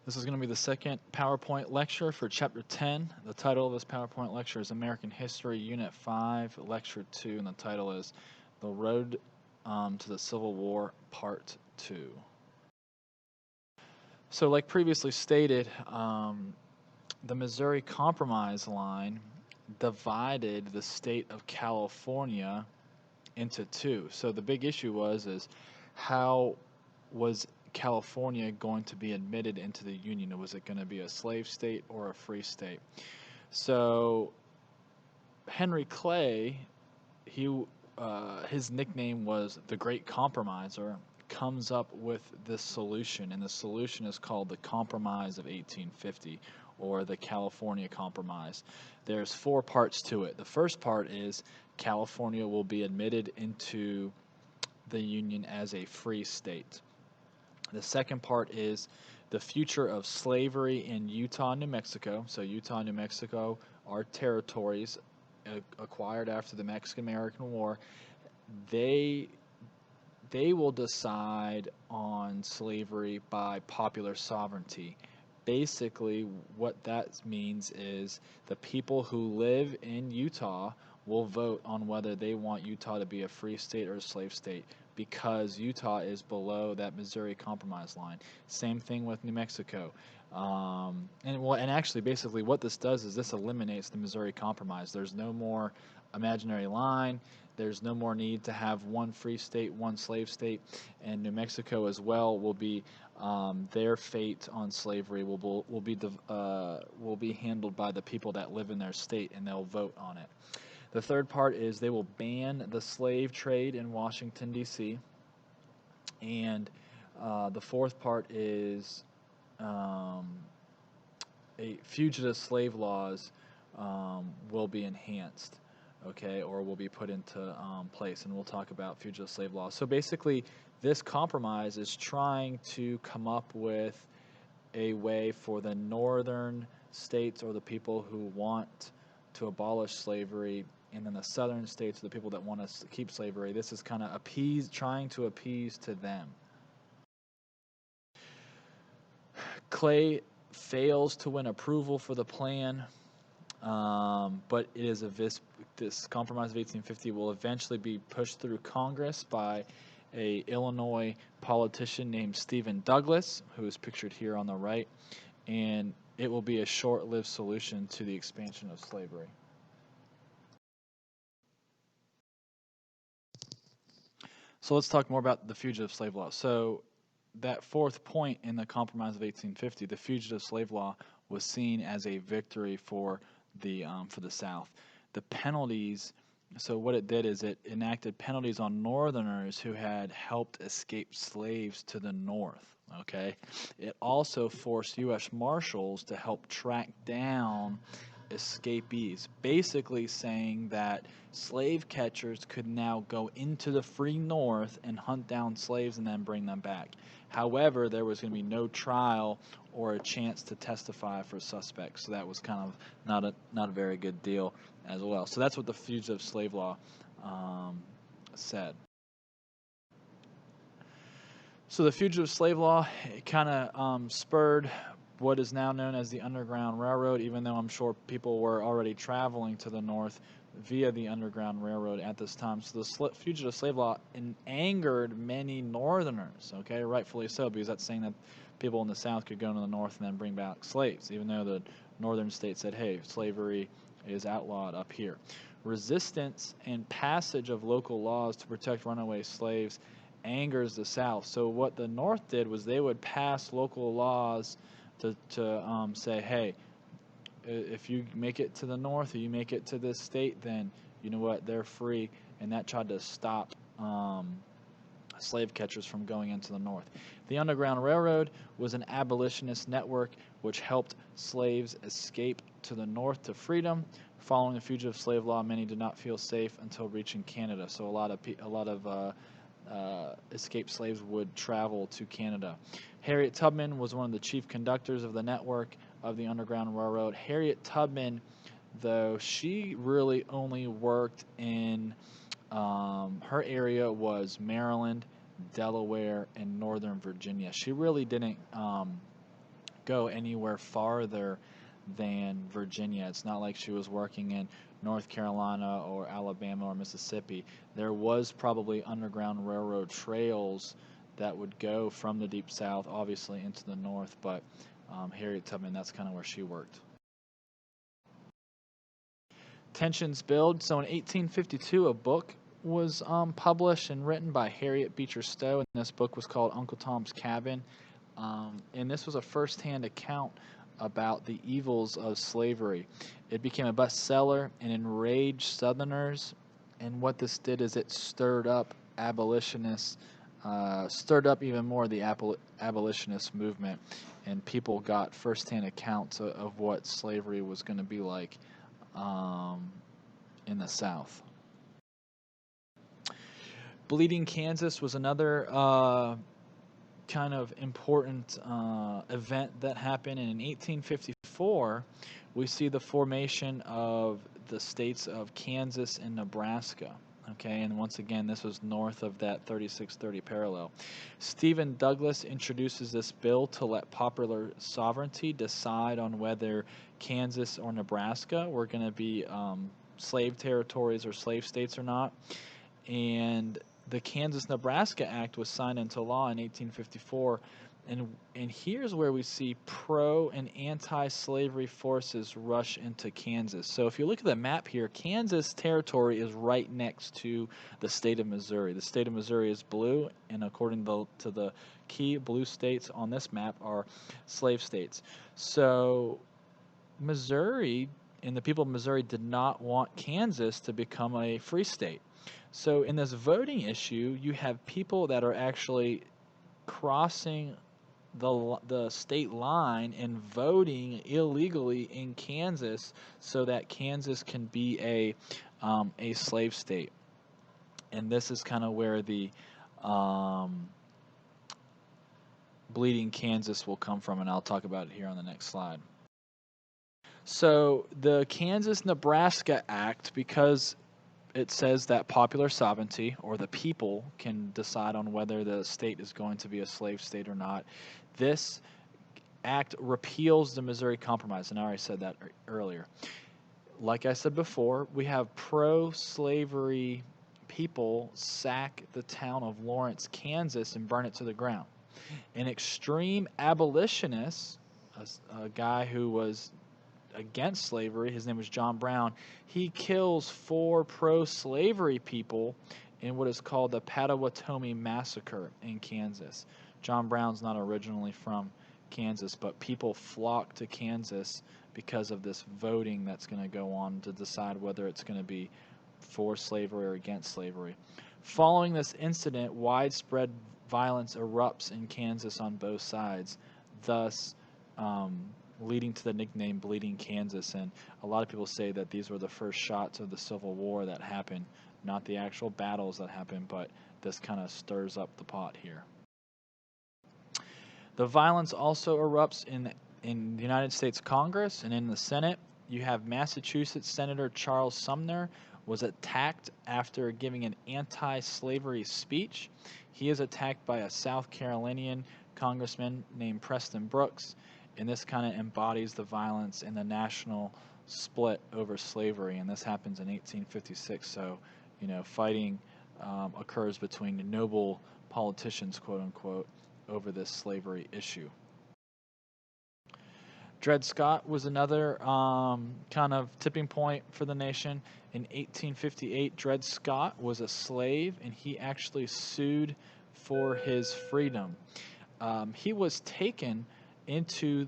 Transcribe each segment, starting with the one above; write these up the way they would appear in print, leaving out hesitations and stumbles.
This is going to be the second PowerPoint lecture for Chapter 10. The title of this PowerPoint lecture is American History, Unit 5, Lecture 2, and the title is The Road to the Civil War, Part 2. So like previously stated, the Missouri Compromise line divided the state of California into two. So the big issue is how was California going to be admitted into the Union? Was it going to be a slave state or a free state? So Henry Clay, his nickname was the Great Compromiser, comes up with this solution, and the solution is called the Compromise of 1850, or the California Compromise. There's four parts to it. The first part is California will be admitted into the Union as a free state. The second part is the future of slavery in Utah and New Mexico. So Utah and New Mexico are territories acquired after the Mexican-American War. They will decide on slavery by popular sovereignty. Basically, what that means is the people who live in Utah will vote on whether they want Utah to be a free state or a slave state, because Utah is below that Missouri Compromise line. Same thing with New Mexico. And actually, basically, what this does is this eliminates the Missouri Compromise. There's no more imaginary line. There's no more need to have one free state, one slave state, and New Mexico as well will be their fate on slavery will be handled by the people that live in their state, and they'll vote on it. The third part is they will ban the slave trade in Washington, D.C. And the fourth part is fugitive slave laws will be enhanced, okay, or will be put into place, and we'll talk about fugitive slave laws. So basically, this compromise is trying to come up with a way for the northern states, or the people who want to abolish slavery, and then the southern states, the people that want us to keep slavery. This is kind of trying to appease to them. Clay fails to win approval for the plan, but it is this Compromise of 1850 will eventually be pushed through Congress by a Illinois politician named Stephen Douglas, who is pictured here on the right, and it will be a short-lived solution to the expansion of slavery. So let's talk more about the fugitive slave law. So that fourth point in the Compromise of 1850, the fugitive slave law was seen as a victory for the South. The penalties, so what it did is it enacted penalties on Northerners who had helped escape slaves to the North. Okay, it also forced U.S. Marshals to help track down escapees, basically saying that slave catchers could now go into the free North and hunt down slaves and then bring them back. However, there was going to be no trial or a chance to testify for suspects, so that was kind of not a very good deal as well. So that's what the fugitive slave law said. So the fugitive slave law kind of spurred what is now known as the Underground Railroad, even though I'm sure people were already traveling to the north via the Underground Railroad at this time. So the fugitive slave law angered many Northerners, okay, rightfully so, because that's saying that people in the South could go to the North and then bring back slaves, even though the northern states said, hey, slavery is outlawed up here. Resistance and passage of local laws to protect runaway slaves angers the South. So what the North did was they would pass local laws to say, hey, if you make it to the North or you make it to this state, then you know what, they're free. And that tried to stop slave catchers from going into the North. The Underground Railroad was an abolitionist network which helped slaves escape to the North to freedom. Following the fugitive slave law, many did not feel safe until reaching Canada. So a lot of escaped slaves would travel to Canada. Harriet Tubman was one of the chief conductors of the network of the Underground Railroad. Harriet Tubman, though, she really only worked in her area was Maryland, Delaware, and Northern Virginia. She really didn't go anywhere farther than Virginia. It's not like she was working in North Carolina or Alabama or Mississippi. There was probably underground railroad trails that would go from the Deep South, obviously, into the North, but Harriet Tubman, that's kind of where she worked. Tensions build. So in 1852, a book was published and written by Harriet Beecher Stowe, and this book was called Uncle Tom's Cabin. And this was a first-hand account about the evils of slavery. It became a bestseller and enraged Southerners, and what this did is it stirred up abolitionists, stirred up even more the abolitionist movement, and people got first-hand accounts of what slavery was going to be like in the South. Bleeding Kansas was another kind of important event that happened. And in 1854, we see the formation of the states of Kansas and Nebraska. Okay, and once again, this was north of that 3630 parallel. Stephen Douglas introduces this bill to let popular sovereignty decide on whether Kansas or Nebraska were going to be slave territories or slave states or not. And the Kansas-Nebraska Act was signed into law in 1854, and here's where we see pro- and anti-slavery forces rush into Kansas. So if you look at the map here, Kansas territory is right next to the state of Missouri. The state of Missouri is blue, and according to the key blue states on this map are slave states. So Missouri and the people of Missouri did not want Kansas to become a free state. So in this voting issue, you have people that are actually crossing the state line and voting illegally in Kansas so that Kansas can be a slave state. And this is kind of where the Bleeding Kansas will come from, and I'll talk about it here on the next slide. So the Kansas-Nebraska Act, because it says that popular sovereignty, or the people, can decide on whether the state is going to be a slave state or not. This act repeals the Missouri Compromise, and I already said that earlier. Like I said before, we have pro-slavery people sack the town of Lawrence, Kansas, and burn it to the ground. An extreme abolitionist, a guy who was against slavery, his name was John Brown, he kills 4 pro-slavery people in what is called the Pottawatomie Massacre in Kansas. John Brown's not originally from Kansas, but people flock to Kansas because of this voting that's going to go on to decide whether it's going to be for slavery or against slavery. Following this incident, widespread violence erupts in Kansas on both sides, thus leading to the nickname Bleeding Kansas. And a lot of people say that these were the first shots of the Civil War that happened, not the actual battles that happened, but this kind of stirs up the pot here. The violence also erupts in the United States Congress and in the Senate. You have Massachusetts Senator Charles Sumner was attacked after giving an anti-slavery speech. He is attacked by a South Carolinian congressman named Preston Brooks, and this kind of embodies the violence and the national split over slavery, and this happens in 1856. So, fighting occurs between noble politicians, quote unquote, over this slavery issue. Dred Scott was another kind of tipping point for the nation. In 1858, Dred Scott was a slave, and he actually sued for his freedom. He was taken into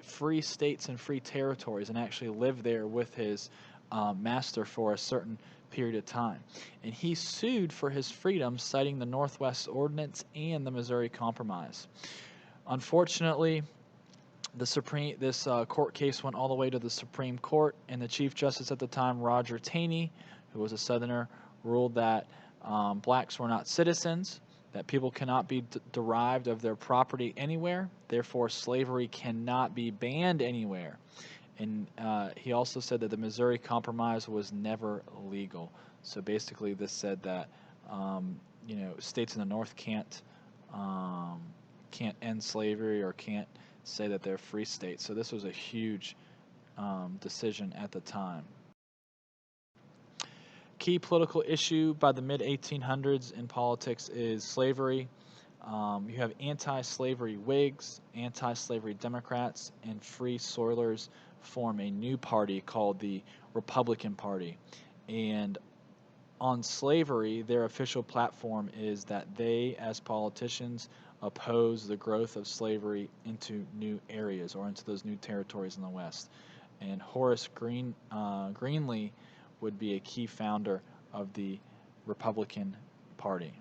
free states and free territories and actually lived there with his master for a certain period of time. And he sued for his freedom, citing the Northwest Ordinance and the Missouri Compromise. Unfortunately, this court case went all the way to the Supreme Court, and the Chief Justice at the time, Roger Taney, who was a Southerner, ruled that blacks were not citizens, that people cannot be derived of their property anywhere, therefore slavery cannot be banned anywhere. And he also said that the Missouri Compromise was never legal. So basically this said that states in the North can't end slavery or can't say that they're free states. So this was a huge decision at the time. Key political issue by the mid-1800s in politics is slavery. You have anti-slavery Whigs, anti-slavery Democrats, and free soilers form a new party called the Republican Party. And on slavery, their official platform is that they, as politicians, oppose the growth of slavery into new areas or into those new territories in the West. And Horace Greeley would be a key founder of the Republican Party.